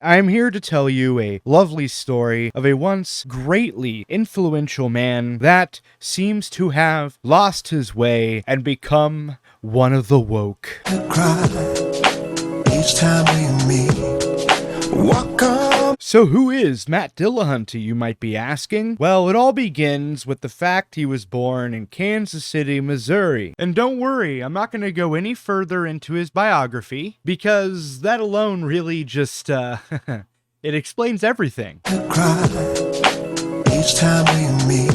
I'm here to tell you a lovely story of a once greatly influential man that seems to have lost his way and become one of the woke. Cry each time we meet. Walk on. So who is Matt Dillahunty, you might be asking? Well, it all begins with the fact he was born in Kansas City, Missouri. And don't worry, I'm not going to go any further into his biography, because that alone really just, it explains everything. Cry each time we meet.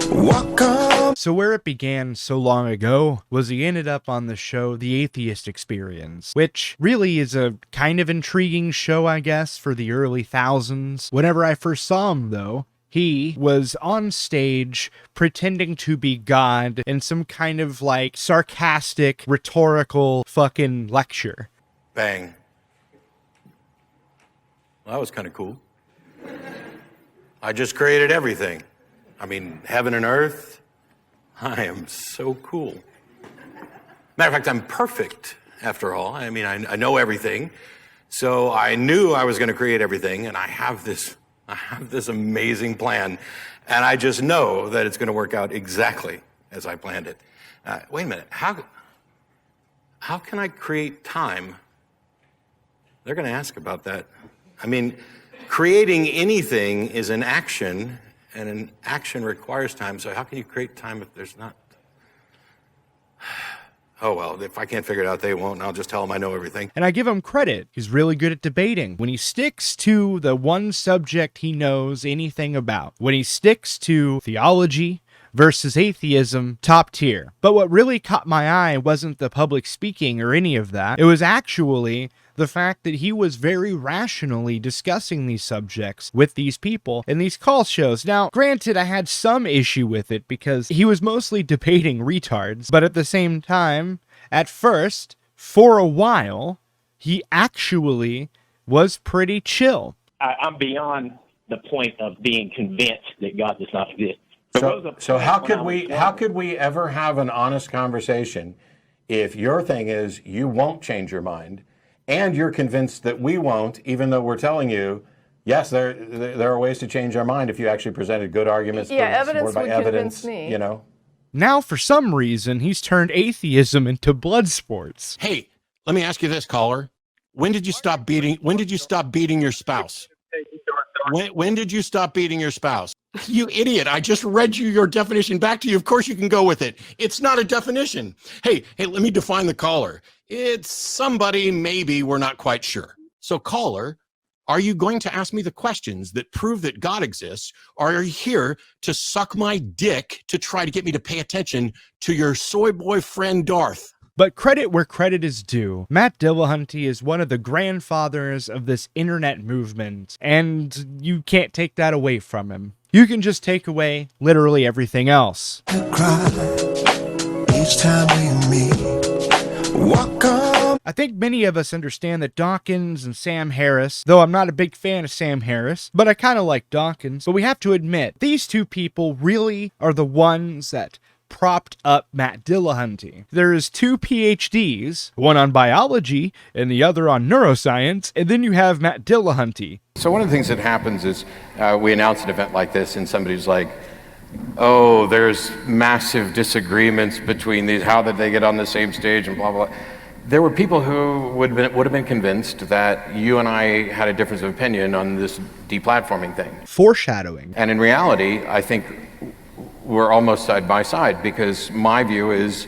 Walk on. So where it began so long ago was he ended up on the show The Atheist Experience, which really is a kind of intriguing show, I guess, for the early thousands. Whenever I first saw him, though, he was on stage pretending to be God in some kind of like sarcastic, rhetorical fucking lecture. Bang. Well, that was kind of cool. I just created everything. I mean, heaven and earth. I am so cool. Matter of fact, I'm perfect, after all. I mean, I know everything. So I knew I was going to create everything, and I have this amazing plan, and I just know that it's going to work out exactly as I planned it. Wait a minute. How can I create time? They're going to ask about that. I mean, creating anything is an action, and an action requires time, so how can you create time if there's not? Oh, well, if I can't figure it out, they won't, and I'll just tell them I know everything. And I give him credit. He's really good at debating. When he sticks to the one subject he knows anything about, when he sticks to theology versus atheism, top tier. But what really caught my eye wasn't the public speaking or any of that. It was actually the fact that he was very rationally discussing these subjects with these people in these call shows. Now, granted, I had some issue with it because he was mostly debating retards, but at the same time, at first, for a while, he actually was pretty chill. I'm beyond the point of being convinced that God does not exist. So how could we ever have an honest conversation if your thing is you won't change your mind, and you're convinced that we won't, even though we're telling you, yes, there are ways to change our mind if you actually presented good arguments. Yeah, evidence would convince me. You know. Now, for some reason, he's turned atheism into blood sports. Hey, let me ask you this, caller. When did you stop beating your spouse? When did you stop beating your spouse? You idiot. I just read you your definition back to you. Of course you can go with it. It's not a definition. Hey, let me define the caller. It's somebody maybe we're not quite sure. So caller, are you going to ask me the questions that prove that God exists, or are you here to suck my dick to try to get me to pay attention to your soy boy friend Darth? But credit where credit is due. Matt Dillahunty is one of the grandfathers of this internet movement, and you can't take that away from him. You can just take away literally everything else. Cry each time we meet. Walk on. I think many of us understand that Dawkins and Sam Harris, though I'm not a big fan of Sam Harris, but I kind of like Dawkins, but we have to admit, these two people really are the ones that propped up Matt Dillahunty. There's 2 PhDs, one on biology and the other on neuroscience, and then you have Matt Dillahunty. So one of the things that happens is we announce an event like this and somebody's like, oh, there's massive disagreements between these, how did they get on the same stage and blah, blah, blah. There were people who would have been convinced that you and I had a difference of opinion on this deplatforming thing. Foreshadowing. And in reality, I think we're almost side by side, because my view is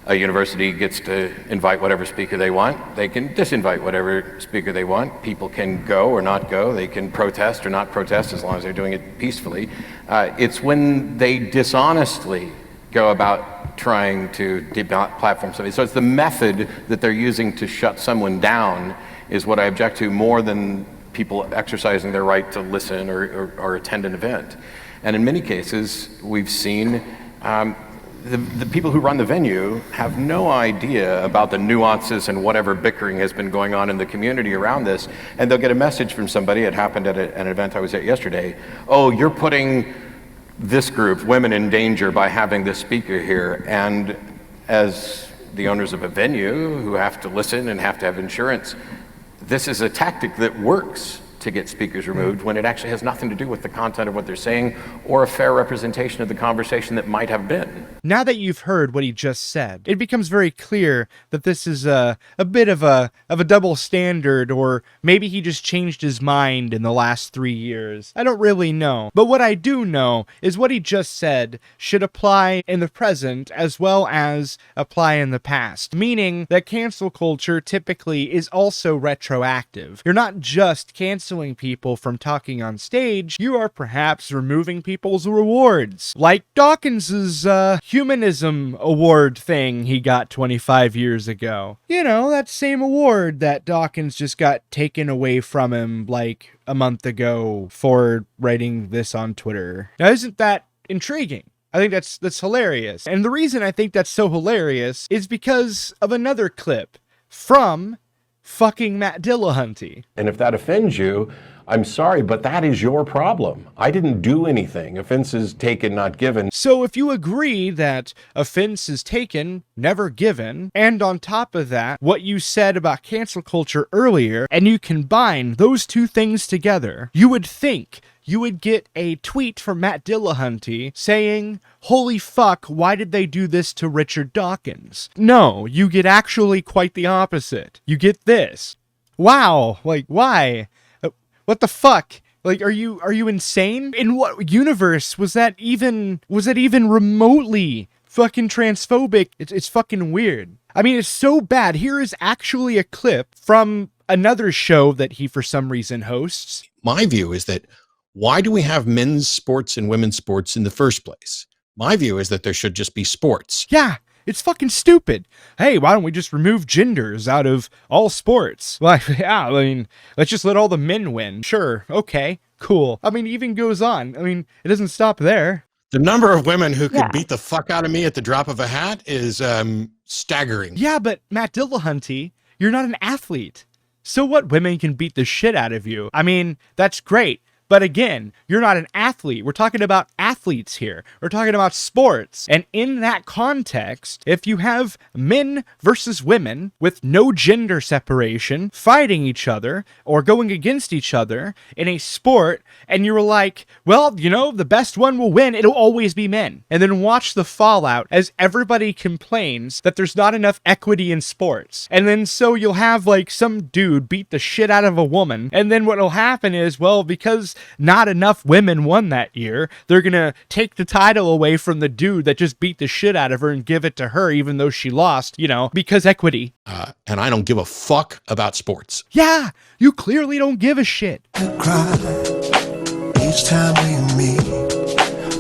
a university gets to invite whatever speaker they want. They can disinvite whatever speaker they want. People can go or not go. They can protest or not protest as long as they're doing it peacefully. It's when they dishonestly go about trying to deplatform somebody. So it's the method that they're using to shut someone down is what I object to, more than people exercising their right to listen or attend an event. And in many cases, we've seen the people who run the venue have no idea about the nuances and whatever bickering has been going on in the community around this. And they'll get a message from somebody. It happened at an event I was at yesterday. Oh, you're putting this group, women, in danger by having this speaker here. And as the owners of a venue who have to listen and have to have insurance, this is a tactic that works to get speakers removed when it actually has nothing to do with the content of what they're saying or a fair representation of the conversation that might have been. Now that you've heard what he just said, it becomes very clear that this is a bit of a double standard, or maybe he just changed his mind in the last 3 years. I don't really know. But what I do know is what he just said should apply in the present as well as apply in the past, meaning that cancel culture typically is also retroactive. You're not just canceling people from talking on stage, you are perhaps removing people's rewards. Like Dawkins's humanism award thing he got 25 years ago. You know, that same award that Dawkins just got taken away from him like a month ago for writing this on Twitter. Now, isn't that intriguing? I think that's hilarious. And the reason I think that's so hilarious is because of another clip from fucking Matt Dillahunty. And if that offends you, I'm sorry, but that is your problem. I didn't do anything. Offense is taken, not given. So if you agree that offense is taken, never given, and on top of that, what you said about cancel culture earlier, and you combine those two things together, you would think you would get a tweet from Matt Dillahunty saying, "Holy fuck, why did they do this to Richard Dawkins?" No, you get actually quite the opposite. You get this. Wow, like, why? What the fuck? Like, are you insane? In what universe was that even remotely fucking transphobic? It's fucking weird. I mean, it's so bad. Here is actually a clip from another show that he for some reason hosts. My view is that why do we have men's sports and women's sports in the first place? My view is that there should just be sports. Yeah, it's fucking stupid. Hey, why don't we just remove genders out of all sports? Like, yeah, I mean, let's just let all the men win. Sure, okay, cool. I mean, it even goes on. I mean, it doesn't stop there. The number of women who could beat the fuck out of me at the drop of a hat is staggering. Yeah, but Matt Dillahunty, you're not an athlete. So what, women can beat the shit out of you? I mean, that's great. But again, you're not an athlete. We're talking about athletes here. We're talking about sports. And in that context, if you have men versus women with no gender separation fighting each other or going against each other in a sport, and you're like, well, you know, the best one will win, it'll always be men. And then watch the fallout as everybody complains that there's not enough equity in sports. And then so you'll have like some dude beat the shit out of a woman. And then what'll happen is, well, because not enough women won that year, they're gonna take the title away from the dude that just beat the shit out of her and give it to her even though she lost, you know, because equity. And I don't give a fuck about sports. Yeah, you clearly don't give a shit. Cry each time we meet.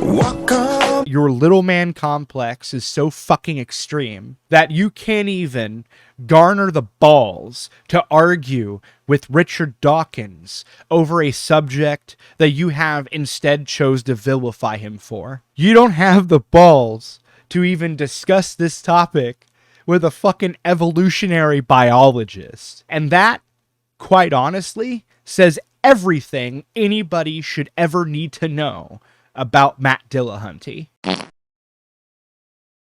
Walk up. Your little man complex is so fucking extreme that you can't even garner the balls to argue with Richard Dawkins over a subject that you have instead chose to vilify him for. You don't have the balls to even discuss this topic with a fucking evolutionary biologist. And that, quite honestly, says everything anybody should ever need to know about Matt Dillahunty.